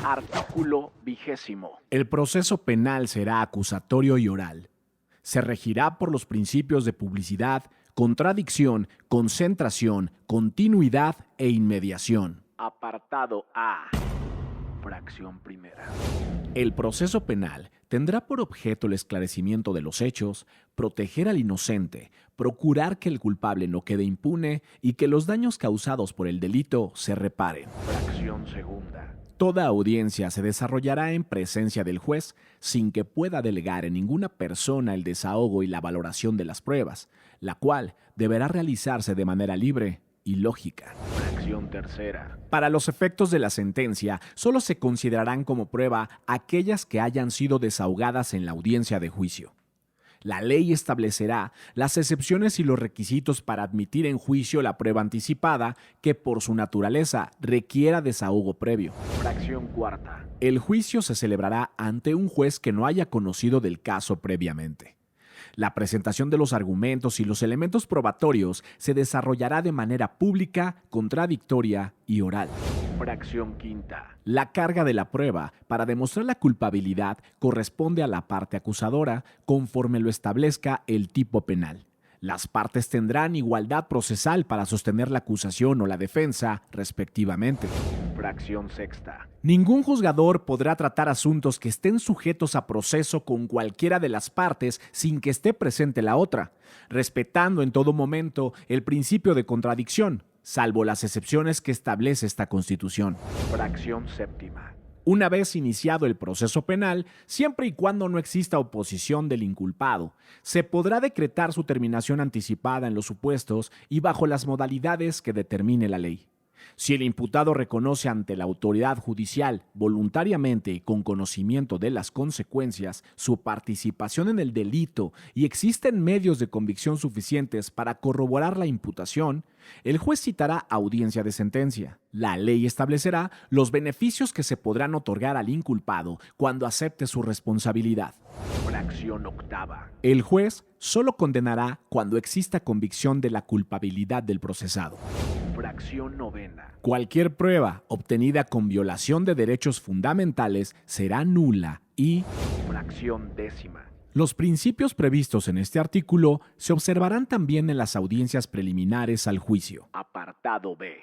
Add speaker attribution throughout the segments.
Speaker 1: Artículo 20.
Speaker 2: El proceso penal será acusatorio y oral. Se regirá por los principios de publicidad, contradicción, concentración, continuidad e inmediación.
Speaker 1: Apartado A. Fracción primera.
Speaker 2: El proceso penal tendrá por objeto el esclarecimiento de los hechos, proteger al inocente, procurar que el culpable no quede impune y que los daños causados por el delito se reparen.
Speaker 1: Fracción segunda.
Speaker 2: Toda audiencia se desarrollará en presencia del juez sin que pueda delegar en ninguna persona el desahogo y la valoración de las pruebas, la cual deberá realizarse de manera libre y lógica.
Speaker 1: Fracción tercera.
Speaker 2: Para los efectos de la sentencia, solo se considerarán como prueba aquellas que hayan sido desahogadas en la audiencia de juicio. La ley establecerá las excepciones y los requisitos para admitir en juicio la prueba anticipada que por su naturaleza requiera desahogo previo.
Speaker 1: Fracción cuarta.
Speaker 2: El juicio se celebrará ante un juez que no haya conocido del caso previamente. La presentación de los argumentos y los elementos probatorios se desarrollará de manera pública, contradictoria y oral.
Speaker 1: Fracción quinta.
Speaker 2: La carga de la prueba para demostrar la culpabilidad corresponde a la parte acusadora conforme lo establezca el tipo penal. Las partes tendrán igualdad procesal para sostener la acusación o la defensa, respectivamente.
Speaker 1: Fracción sexta.
Speaker 2: Ningún juzgador podrá tratar asuntos que estén sujetos a proceso con cualquiera de las partes sin que esté presente la otra, respetando en todo momento el principio de contradicción, salvo las excepciones que establece esta Constitución.
Speaker 1: Fracción séptima.
Speaker 2: Una vez iniciado el proceso penal, siempre y cuando no exista oposición del inculpado, se podrá decretar su terminación anticipada en los supuestos y bajo las modalidades que determine la ley. Si el imputado reconoce ante la autoridad judicial voluntariamente y con conocimiento de las consecuencias su participación en el delito y existen medios de convicción suficientes para corroborar la imputación, el juez citará audiencia de sentencia. La ley establecerá los beneficios que se podrán otorgar al inculpado cuando acepte su responsabilidad.
Speaker 1: Fracción octava.
Speaker 2: El juez solo condenará cuando exista convicción de la culpabilidad del procesado.
Speaker 1: Fracción novena.
Speaker 2: Cualquier prueba obtenida con violación de derechos fundamentales será nula y
Speaker 1: Fracción décima.
Speaker 2: los principios previstos en este artículo se observarán también en las audiencias preliminares al juicio.
Speaker 1: Apartado B.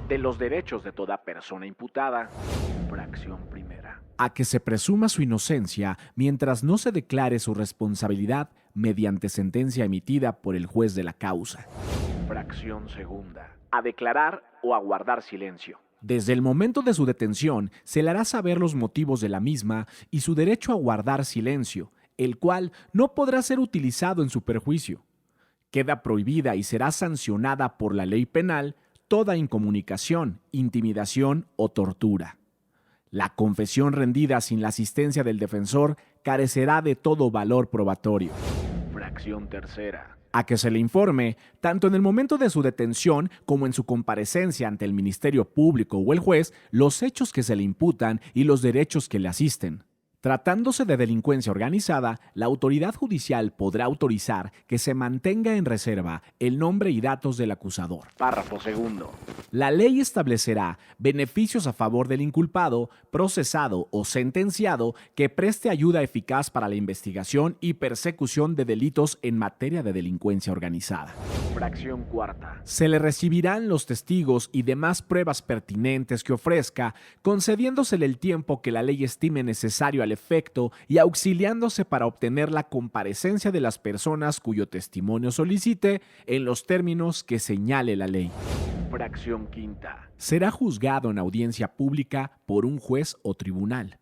Speaker 1: De los derechos de toda persona imputada. Fracción primera.
Speaker 2: A que se presuma su inocencia mientras no se declare su responsabilidad mediante sentencia emitida por el juez de la causa.
Speaker 1: Fracción segunda. A declarar o a guardar silencio.
Speaker 2: Desde el momento de su detención, se le hará saber los motivos de la misma y su derecho a guardar silencio, el cual no podrá ser utilizado en su perjuicio. Queda prohibida y será sancionada por la ley penal toda incomunicación, intimidación o tortura. La confesión rendida sin la asistencia del defensor carecerá de todo valor probatorio.
Speaker 1: Fracción tercera.
Speaker 2: A que se le informe, tanto en el momento de su detención como en su comparecencia ante el Ministerio Público o el juez, los hechos que se le imputan y los derechos que le asisten. Tratándose de delincuencia organizada, la autoridad judicial podrá autorizar que se mantenga en reserva el nombre y datos del acusador.
Speaker 1: Párrafo segundo.
Speaker 2: La ley establecerá beneficios a favor del inculpado, procesado o sentenciado que preste ayuda eficaz para la investigación y persecución de delitos en materia de delincuencia organizada.
Speaker 1: Fracción cuarta.
Speaker 2: Se le recibirán los testigos y demás pruebas pertinentes que ofrezca, concediéndosele el tiempo que la ley estime necesario al efecto y auxiliándose para obtener la comparecencia de las personas cuyo testimonio solicite en los términos que señale la ley.
Speaker 1: Fracción quinta.
Speaker 2: Será juzgado en audiencia pública por un juez o tribunal.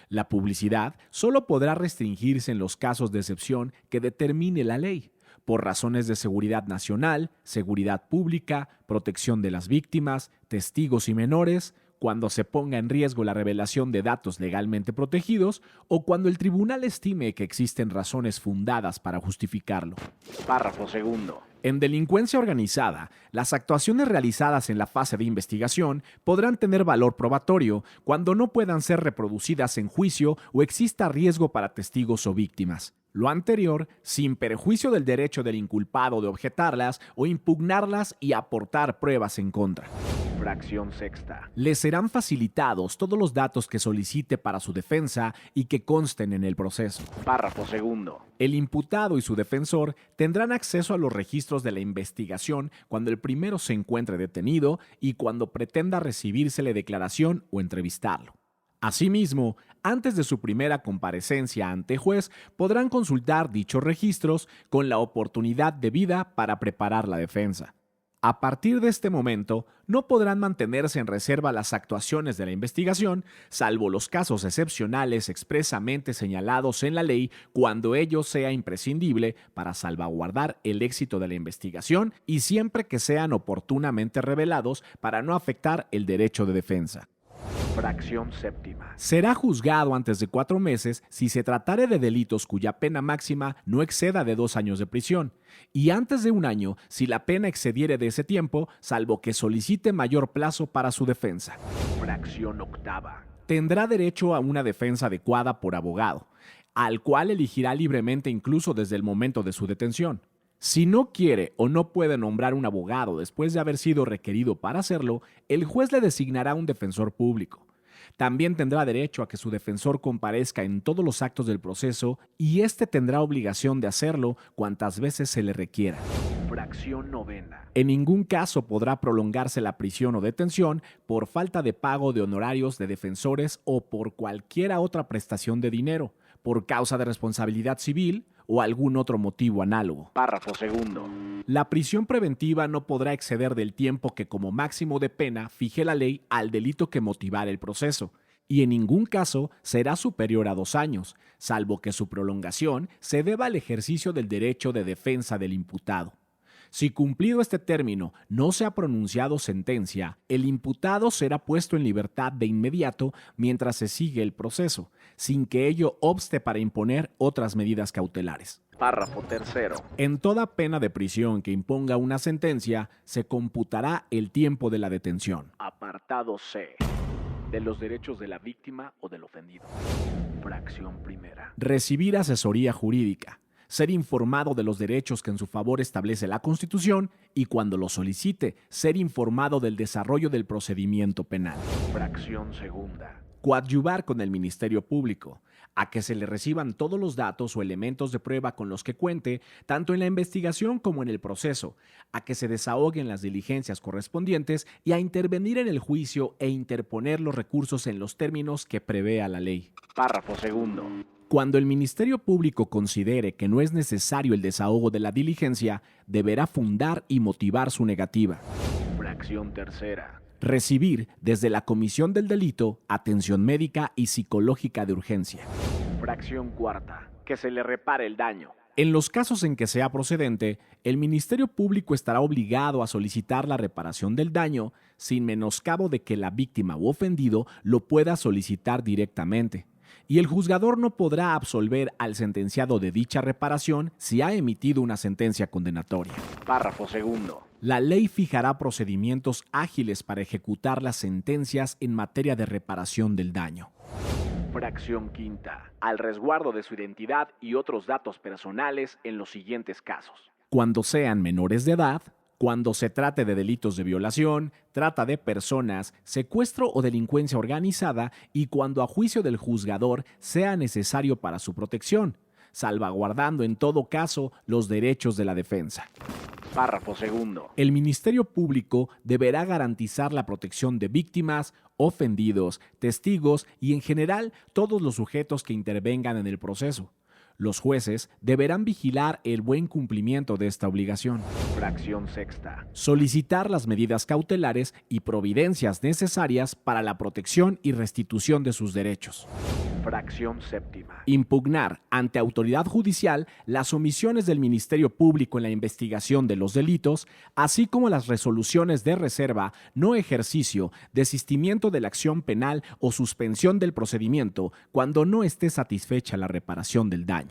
Speaker 2: La publicidad solo podrá restringirse en los casos de excepción que determine la ley, por razones de seguridad nacional, seguridad pública, protección de las víctimas, testigos y menores, cuando se ponga en riesgo la revelación de datos legalmente protegidos o cuando el tribunal estime que existen razones fundadas para justificarlo.
Speaker 1: Párrafo segundo.
Speaker 2: En delincuencia organizada, las actuaciones realizadas en la fase de investigación podrán tener valor probatorio cuando no puedan ser reproducidas en juicio o exista riesgo para testigos o víctimas. Lo anterior, sin perjuicio del derecho del inculpado de objetarlas o impugnarlas y aportar pruebas en contra.
Speaker 1: Fracción sexta.
Speaker 2: Le serán facilitados todos los datos que solicite para su defensa y que consten en el proceso.
Speaker 1: Párrafo segundo.
Speaker 2: El imputado y su defensor tendrán acceso a los registros de la investigación cuando el primero se encuentre detenido y cuando pretenda recibírsele declaración o entrevistarlo. Asimismo, antes de su primera comparecencia ante juez, podrán consultar dichos registros con la oportunidad debida para preparar la defensa. A partir de este momento, no podrán mantenerse en reserva las actuaciones de la investigación, salvo los casos excepcionales expresamente señalados en la ley cuando ello sea imprescindible para salvaguardar el éxito de la investigación y siempre que sean oportunamente revelados para no afectar el derecho de defensa.
Speaker 1: Fracción séptima.
Speaker 2: Será juzgado antes de 4 meses si se tratare de delitos cuya pena máxima no exceda de 2 años de prisión, y antes de 1 año si la pena excediere de ese tiempo, salvo que solicite mayor plazo para su defensa.
Speaker 1: Fracción octava.
Speaker 2: Tendrá derecho a una defensa adecuada por abogado, al cual elegirá libremente incluso desde el momento de su detención. Si no quiere o no puede nombrar un abogado después de haber sido requerido para hacerlo, el juez le designará un defensor público. También tendrá derecho a que su defensor comparezca en todos los actos del proceso y éste tendrá obligación de hacerlo cuantas veces se le requiera.
Speaker 1: Fracción novena.
Speaker 2: En ningún caso podrá prolongarse la prisión o detención por falta de pago de honorarios de defensores o por cualquiera otra prestación de dinero, por causa de responsabilidad civil o algún otro motivo análogo.
Speaker 1: Párrafo segundo.
Speaker 2: La prisión preventiva no podrá exceder del tiempo que como máximo de pena fije la ley al delito que motivara el proceso, y en ningún caso será superior a 2 años, salvo que su prolongación se deba al ejercicio del derecho de defensa del imputado. Si cumplido este término no se ha pronunciado sentencia, el imputado será puesto en libertad de inmediato mientras se sigue el proceso, sin que ello obste para imponer otras medidas cautelares.
Speaker 1: Párrafo tercero.
Speaker 2: En toda pena de prisión que imponga una sentencia, se computará el tiempo de la detención.
Speaker 1: Apartado C. De los derechos de la víctima o del ofendido. Fracción primera.
Speaker 2: Recibir asesoría jurídica. Ser informado de los derechos que en su favor establece la Constitución y, cuando lo solicite, ser informado del desarrollo del procedimiento penal.
Speaker 1: Fracción segunda.
Speaker 2: Coadyuvar con el Ministerio Público, a que se le reciban todos los datos o elementos de prueba con los que cuente, tanto en la investigación como en el proceso, a que se desahoguen las diligencias correspondientes y a intervenir en el juicio e interponer los recursos en los términos que prevea la ley.
Speaker 1: Párrafo segundo.
Speaker 2: Cuando el Ministerio Público considere que no es necesario el desahogo de la diligencia, deberá fundar y motivar su negativa.
Speaker 1: Fracción tercera.
Speaker 2: Recibir, desde la comisión del delito, atención médica y psicológica de urgencia.
Speaker 1: Fracción cuarta. Que se le repare el daño.
Speaker 2: En los casos en que sea procedente, el Ministerio Público estará obligado a solicitar la reparación del daño, sin menoscabo de que la víctima u ofendido lo pueda solicitar directamente. Y el juzgador no podrá absolver al sentenciado de dicha reparación si ha emitido una sentencia condenatoria.
Speaker 1: Párrafo segundo.
Speaker 2: La ley fijará procedimientos ágiles para ejecutar las sentencias en materia de reparación del daño.
Speaker 1: Fracción quinta. Al resguardo de su identidad y otros datos personales en los siguientes casos.
Speaker 2: Cuando sean menores de edad, cuando se trate de delitos de violación, trata de personas, secuestro o delincuencia organizada y cuando a juicio del juzgador sea necesario para su protección, salvaguardando en todo caso los derechos de la defensa.
Speaker 1: Párrafo segundo.
Speaker 2: El Ministerio Público deberá garantizar la protección de víctimas, ofendidos, testigos y en general todos los sujetos que intervengan en el proceso. Los jueces deberán vigilar el buen cumplimiento de esta obligación.
Speaker 1: Fracción sexta.
Speaker 2: Solicitar las medidas cautelares y providencias necesarias para la protección y restitución de sus derechos.
Speaker 1: Fracción séptima.
Speaker 2: Impugnar ante autoridad judicial las omisiones del Ministerio Público en la investigación de los delitos, así como las resoluciones de reserva, no ejercicio, desistimiento de la acción penal o suspensión del procedimiento cuando no esté satisfecha la reparación del daño.